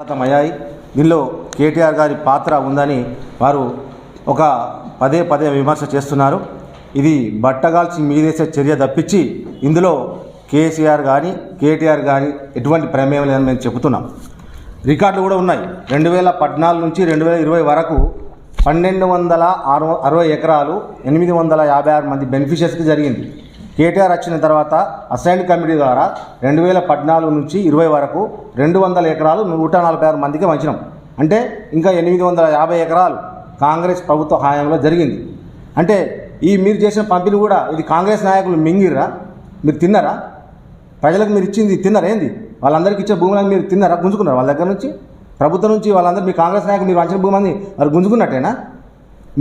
అయ్యాయి. దీనిలో కేటీఆర్ గారి పాత్ర ఉందని వారు ఒక పదే పదే విమర్శ చేస్తున్నారు. ఇది బట్టగాల్చి మీదేసే చర్య తప్పించి ఇందులో కేసీఆర్ కానీ కేటీఆర్ కానీ ఎటువంటి ప్రమేయం లేదని మేము చెబుతున్నాం. రికార్డులు కూడా ఉన్నాయి. 2014 నుంచి 2020 వరకు 1260 ఎకరాలు 856 మంది బెనిఫిషియర్స్కి జరిగింది. కేటీఆర్ వచ్చిన తర్వాత అసైన్డ్ కమిటీ ద్వారా 2014 నుంచి 20 వరకు 200 ఎకరాలు 146 మందికి వంచినాం. అంటే ఇంకా 850 ఎకరాలు కాంగ్రెస్ ప్రభుత్వ హయాంలో జరిగింది. అంటే ఈ మీరు చేసిన పంపిణీ కూడా ఇది కాంగ్రెస్ నాయకులు మింగిర్రా? మీరు తిన్నారా? ప్రజలకు మీరు ఇచ్చింది తిన్నారా? ఏంది వాళ్ళందరికీ ఇచ్చే భూములను మీరు తిన్నారా? గుంజుకున్నారు వాళ్ళ దగ్గర నుంచి, ప్రభుత్వం నుంచి వాళ్ళందరూ మీ కాంగ్రెస్ నాయకులు మీరు వంచిన భూమిని వాళ్ళు గుంజుకున్నట్టేనా?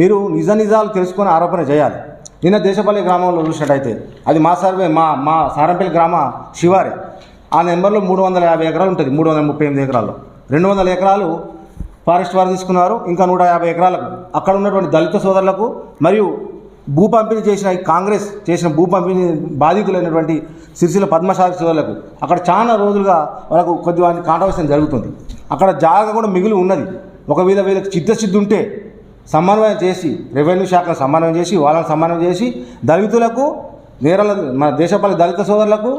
మీరు నిజాలు తెలుసుకొని ఆరోపణ చేయాలి. నిన్న దేశపల్లి గ్రామంలో చూసినట్టయితే అది మా సర్వే మా సారంపల్లి గ్రామ శివారే. ఆ నెంబర్లో 350 ఎకరాలు ఉంటుంది. 338 ఎకరాల్లో 200 ఎకరాలు ఫారెస్ట్ వారు తీసుకున్నారు. ఇంకా 150 ఎకరాలకు అక్కడ ఉన్నటువంటి దళిత సోదరులకు మరియు భూ పంపిణీ చేసిన కాంగ్రెస్ చేసిన భూ పంపిణీ బాధితులైనటువంటి సిరిసిల్ల పద్మశాలి సోదరులకు అక్కడ చాలా రోజులుగా వాళ్ళకు కొద్దిగా కాంట్రవర్సీ జరుగుతుంది. అక్కడ జాగా కూడా మిగిలి ఉన్నది. ఒకవేళ వీళ్ళకి చిత్తశుద్ధి ఉంటే సమన్వయం చేసి రెవెన్యూ శాఖను సమన్వయం చేసి వాళ్ళని సమన్వయం చేసి దళితులకు మన దేశపల్లి దళిత సోదరులకు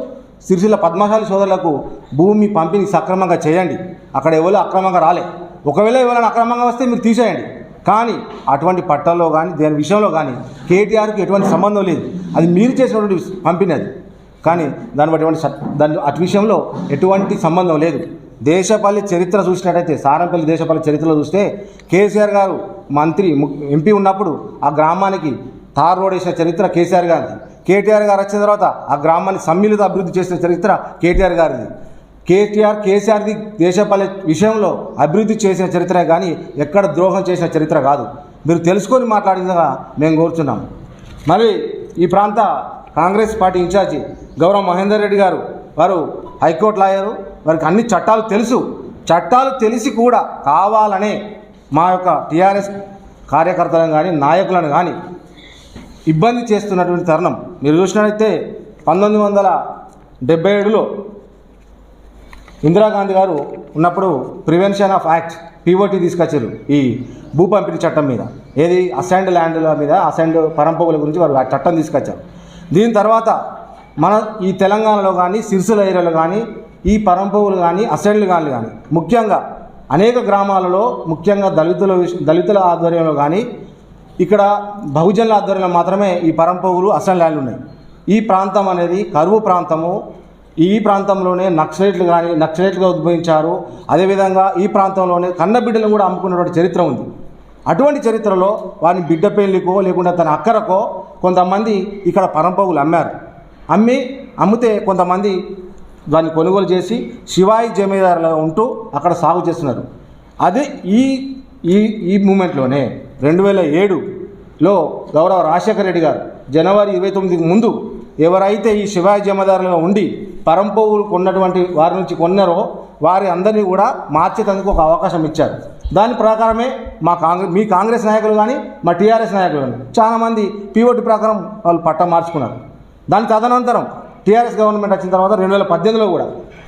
సిరిసిల్ల పద్మశాలి సోదరులకు భూమి పంపిణీ సక్రమంగా చేయండి. అక్కడ ఎవరు అక్రమంగా రాలే. ఒకవేళ ఎవరైనా అక్రమంగా వస్తే మీరు తీసేయండి. కానీ అటువంటి పట్టాల్లో కానీ దేని విషయంలో కానీ కేటీఆర్కి ఎటువంటి సంబంధం లేదు. అది మీరు చేసినటువంటి పంపిణీ అది. కానీ దాని అటు విషయంలో ఎటువంటి సంబంధం లేదు. దేశపల్లి చరిత్ర చూసినట్టయితే సారంపల్లి దేశపల్లి చరిత్రలో చూస్తే కేసీఆర్ గారు ఎంపీ ఉన్నప్పుడు ఆ గ్రామానికి తార్ రోడ్ వేసిన చరిత్ర కేసీఆర్ గారిది. కేటీఆర్ గారు వచ్చిన తర్వాత ఆ గ్రామాన్ని సమ్మిళిత అభివృద్ధి చేసిన చరిత్ర కేటీఆర్ గారిది. కేసీఆర్ది దేశపల్లి విషయంలో అభివృద్ధి చేసిన చరిత్రే కానీ ఎక్కడ ద్రోహం చేసిన చరిత్ర కాదు. మీరు తెలుసుకొని మాట్లాడినగా మేము కోరుతున్నాం. మరి ఈ ప్రాంత కాంగ్రెస్ పార్టీ ఇన్ఛార్జి గౌరవ మహేందర్ రెడ్డి గారు వారు హైకోర్టు లాయరు. వారికి అన్ని చట్టాలు తెలుసు. చట్టాలు తెలిసి కూడా కావాలనే మా యొక్క టీఆర్ఎస్ కార్యకర్తలను కానీ నాయకులను కానీ ఇబ్బంది చేస్తున్నటువంటి తరుణం మీరు చూసినట్లయితే 1977లో ఇందిరాగాంధీ గారు ఉన్నప్పుడు ప్రివెన్షన్ ఆఫ్ యాక్ట్ POT తీసుకొచ్చారు ఈ భూ పంపిణీ చట్టం మీద. ఏది అసైన్డ్ ల్యాండ్ల మీద అసైన్డ్ పరంపగుల గురించి వారు ఆ చట్టం తీసుకొచ్చారు. దీని తర్వాత మన ఈ తెలంగాణలో కానీ సిరిసిల్ల ఏరియాలో కానీ ఈ పరంపగులు కానీ అసైన్లు కానీ ముఖ్యంగా అనేక గ్రామాలలో ముఖ్యంగా దళితుల ఆధ్వర్యంలో కానీ ఇక్కడ బహుజనుల ఆధ్వర్యంలో మాత్రమే ఈ పరంపగులు అసైన్ ల్యాండ్లు ఉన్నాయి. ఈ ప్రాంతం అనేది కరువు ప్రాంతము. ఈ ప్రాంతంలోనే నక్సలైట్లుగా ఉద్భవించారు. అదేవిధంగా ఈ ప్రాంతంలోనే కన్నబిడ్డలను కూడా అమ్ముకున్నటువంటి చరిత్ర ఉంది. అటువంటి చరిత్రలో వారిని బిడ్డ పెళ్లికో లేకుండా తన అక్కరకో కొంతమంది ఇక్కడ పరంపగులు అమ్మితే కొంతమంది దాన్ని కొనుగోలు చేసి శివాయి జమీదారులో ఉంటూ అక్కడ సాగు చేస్తున్నారు. అదే ఈ మూమెంట్లోనే 2007లో గౌరవ రాజశేఖర రెడ్డి గారు జనవరి 29కి ముందు ఎవరైతే ఈ శివాయి జమీదారులుగా ఉండి పరంపగులు కొన్నటువంటి వారి నుంచి కొన్నారో వారి అందరినీ కూడా మార్చేందుకు ఒక అవకాశం ఇచ్చారు. దాని ప్రకారమే మీ కాంగ్రెస్ నాయకులు కానీ మా టీఆర్ఎస్ నాయకులు కానీ చాలామంది POT ప్రకారం వాళ్ళు పట్టం మార్చుకున్నారు. దాని తదనంతరం టీఆర్ఎస్ గవర్నమెంట్ వచ్చిన తర్వాత 2018లో కూడా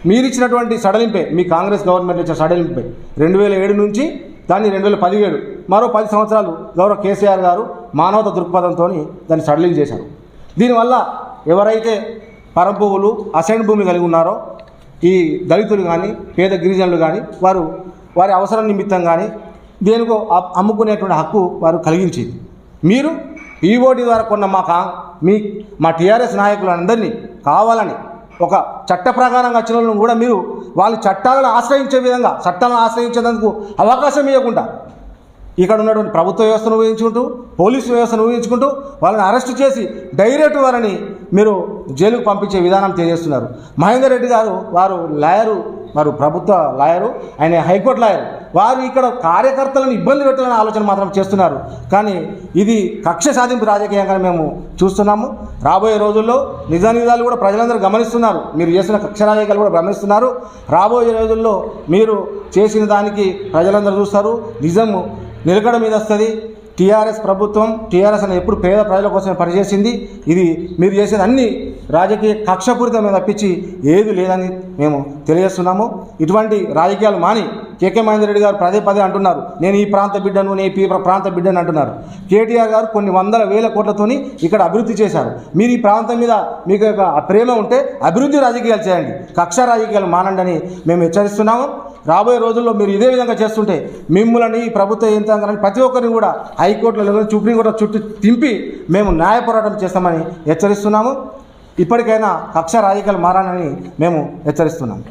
మీరు ఇచ్చినటువంటి సడలింపే మీ కాంగ్రెస్ గవర్నమెంట్ ఇచ్చిన సడలింపే 2007 నుంచి దాన్ని 2017 మరో 10 సంవత్సరాలు గౌరవ కేసీఆర్ గారు మానవత దృక్పథంతో దాన్ని సడలింపు చేశారు. దీనివల్ల ఎవరైతే పరంపగులు అసైన్ భూమి కలిగి ఉన్నారో ఈ దళితులు కానీ పేద గిరిజనులు కానీ వారి అవసరం నిమిత్తం కానీ దేనికో అమ్ముకునేటువంటి హక్కు వారు కలిగించింది. మీరు POT ద్వారా కొన్న మా టీఆర్ఎస్ నాయకులందరినీ కావాలని ఒక చట్ట ప్రకారంగా వచ్చిన వాళ్ళని కూడా మీరు వాళ్ళు చట్టాలను ఆశ్రయించేందుకు అవకాశం ఇవ్వకుండా ఇక్కడ ఉన్నటువంటి ప్రభుత్వ వ్యవస్థను ఊహించుకుంటూ పోలీసు వ్యవస్థను ఊహించుకుంటూ వాళ్ళని అరెస్ట్ చేసి డైరెక్ట్ వారిని మీరు జైలుకు పంపించే విధానం తెలియజేస్తున్నారు. మహేందర్ రెడ్డి గారు వారు ప్రభుత్వ లాయరు, ఆయన హైకోర్టు లాయరు. వారు ఇక్కడ కార్యకర్తలను ఇబ్బంది పెట్టాలనే ఆలోచన మాత్రం చేస్తున్నారు. కానీ ఇది కక్ష సాధింపు రాజకీయంగా మేము చూస్తున్నాము. రాబోయే రోజుల్లో నిజాలు కూడా ప్రజలందరూ గమనిస్తున్నారు. మీరు చేసిన కక్ష రాజకీయాలు కూడా గమనిస్తున్నారు. రాబోయే రోజుల్లో మీరు చేసిన దానికి ప్రజలందరూ చూస్తారు. నిజము నిలకడ మీద వస్తుంది. టీఆర్ఎస్ ప్రభుత్వం టీఆర్ఎస్ అని ఎప్పుడు పేద ప్రజల కోసమే పనిచేసింది. ఇది మీరు చేసేది అన్ని రాజకీయ కక్షపూరితమైన తప్పించి ఏది లేదని మేము తెలియజేస్తున్నాము. ఇటువంటి రాజకీయాలు మాని కేకే మహేందర్ రెడ్డి గారు పదే పదే అంటున్నారు, నేను ఈ ప్రాంత బిడ్డను, నేను ఈ ప్రాంత బిడ్డను అంటున్నారు. కేటీఆర్ గారు కొన్ని వందల వేల కోట్లతోని ఇక్కడ అభివృద్ధి చేశారు. మీరు ఈ ప్రాంతం మీద మీకు ప్రేమ ఉంటే అభివృద్ధి రాజకీయాలు చేయండి, కక్ష రాజకీయాలు మానండి అని మేము హెచ్చరిస్తున్నాము. రాబోయే రోజుల్లో మీరు ఇదే విధంగా చేస్తుంటే మిమ్మల్ని ప్రభుత్వ యంత్రాంగాన్ని ప్రతి ఒక్కరిని కూడా హైకోర్టులో సుప్రీంకోర్టులో చుట్టూ తింపి మేము న్యాయ పోరాటం చేస్తామని హెచ్చరిస్తున్నాము. ఇప్పటికైనా కక్ష రాజకీయాలు మారాలని మేము హెచ్చరిస్తున్నాము.